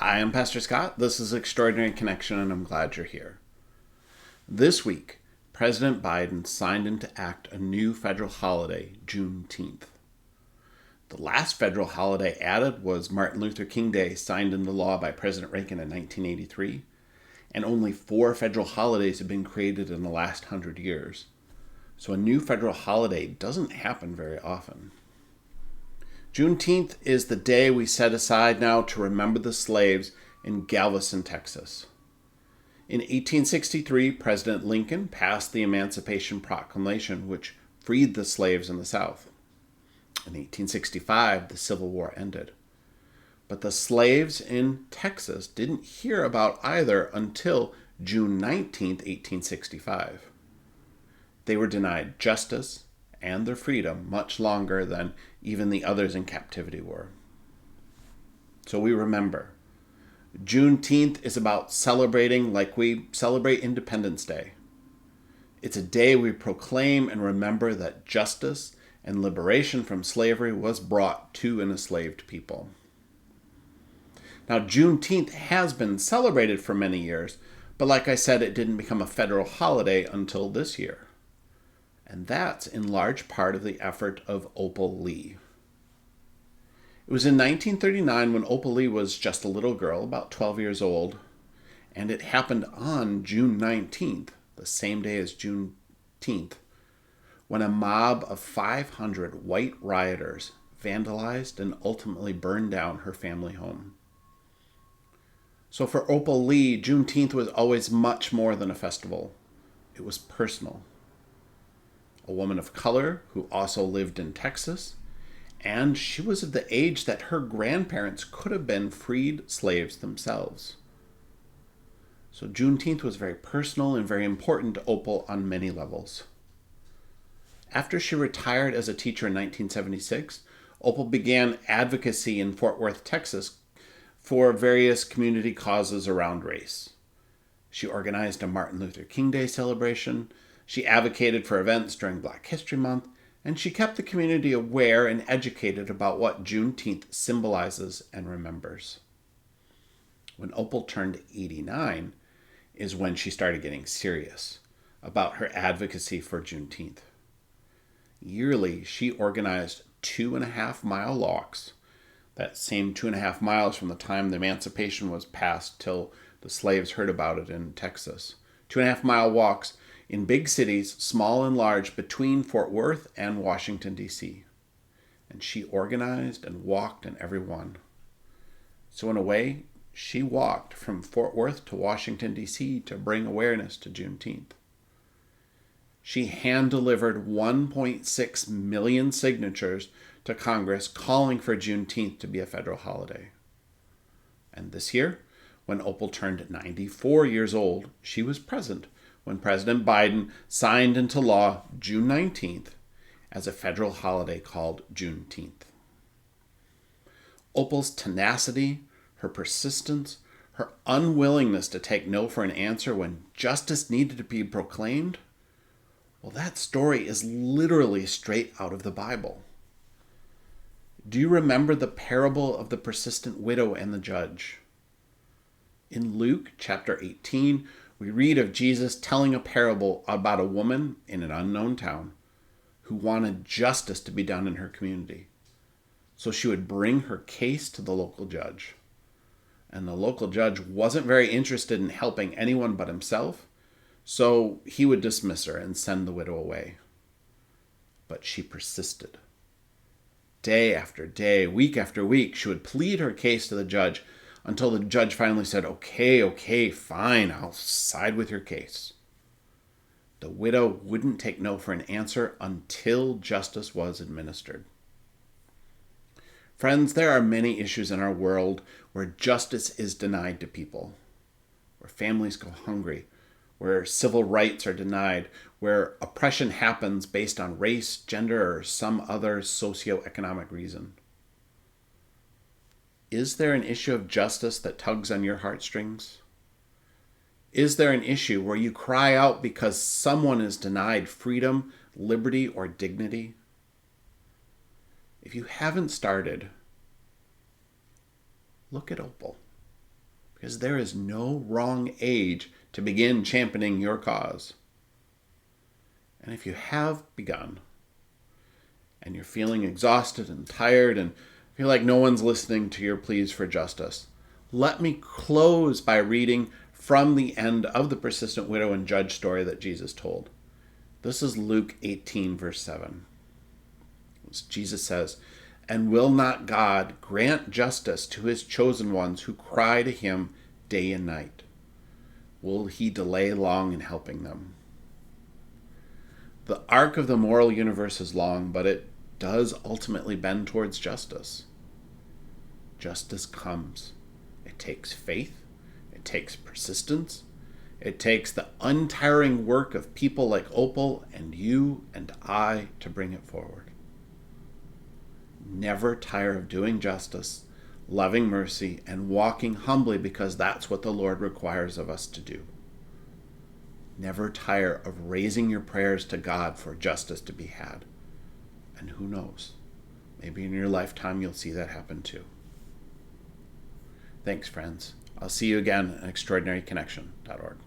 Hi, I'm Pastor Scott. This is Extraordinary Connection, and I'm glad you're here. This week, President Biden signed into act a new federal holiday, Juneteenth. The last federal holiday added was Martin Luther King Day, signed into law by President Reagan in 1983, and only 4 federal holidays have been created in the last 100 years. So a new federal holiday doesn't happen very often. Juneteenth is the day we set aside now to remember the slaves in Galveston, Texas. In 1863, President Lincoln passed the Emancipation Proclamation, which freed the slaves in the South. In 1865, the Civil War ended. But the slaves in Texas didn't hear about either until June 19, 1865. They were denied justice and their freedom much longer than even the others in captivity were. So we remember. Juneteenth is about celebrating like we celebrate Independence Day. It's a day we proclaim and remember that justice and liberation from slavery was brought to an enslaved people. Now, Juneteenth has been celebrated for many years, but like I said, it didn't become a federal holiday until this year. And that's in large part of the effort of Opal Lee. It was in 1939 when Opal Lee was just a little girl, about 12 years old, and it happened on June 19th, the same day as Juneteenth, when a mob of 500 white rioters vandalized and ultimately burned down her family home. So for Opal Lee, Juneteenth was always much more than a festival. It was personal. A woman of color who also lived in Texas, and she was of the age that her grandparents could have been freed slaves themselves. So Juneteenth was very personal and very important to Opal on many levels. After she retired as a teacher in 1976, Opal began advocacy in Fort Worth, Texas, for various community causes around race. She organized a Martin Luther King Day celebration. She advocated for events during Black History Month, and she kept the community aware and educated about what Juneteenth symbolizes and remembers. When Opal turned 89 is when she started getting serious about her advocacy for Juneteenth. Yearly, she organized 2.5-mile walks, that same 2.5 miles from the time the emancipation was passed till the slaves heard about it in Texas. 2.5-mile walks in big cities, small and large, between Fort Worth and Washington, D.C. And she organized and walked in every one. So in a way, she walked from Fort Worth to Washington, D.C. to bring awareness to Juneteenth. She hand-delivered 1.6 million signatures to Congress calling for Juneteenth to be a federal holiday. And this year, when Opal turned 94 years old, she was present when President Biden signed into law June 19th as a federal holiday called Juneteenth. Opal's tenacity, her persistence, her unwillingness to take no for an answer when justice needed to be proclaimed, well, that story is literally straight out of the Bible. Do you remember the parable of the persistent widow and the judge? In Luke chapter 18, we read of Jesus telling a parable about a woman in an unknown town who wanted justice to be done in her community. So she would bring her case to the local judge. And the local judge wasn't very interested in helping anyone but himself, so he would dismiss her and send the widow away. But she persisted. Day after day, week after week, she would plead her case to the judge until the judge finally said, okay, fine, I'll side with your case. The widow wouldn't take no for an answer until justice was administered. Friends, there are many issues in our world where justice is denied to people, where families go hungry, where civil rights are denied, where oppression happens based on race, gender, or some other socioeconomic reason. Is there an issue of justice that tugs on your heartstrings? Is there an issue where you cry out because someone is denied freedom, liberty, or dignity? If you haven't started, look at Opal. because there is no wrong age to begin championing your cause. And if you have begun, and you're feeling exhausted and tired and feel like no one's listening to your pleas for justice, let me close by reading from the end of the persistent widow and judge story that Jesus told. This is Luke 18, verse 7. Jesus says, "And will not God grant justice to his chosen ones who cry to him day and night? Will he delay long in helping them?" The arc of the moral universe is long, but it does ultimately bend towards justice. Justice comes. It takes faith. It takes persistence. It takes the untiring work of people like Opal and you and I to bring it forward. Never tire of doing justice, loving mercy, and walking humbly, because that's what the Lord requires of us to do. Never tire of raising your prayers to God for justice to be had. And who knows, maybe in your lifetime you'll see that happen too. Thanks, friends. I'll see you again at extraordinaryconnection.org.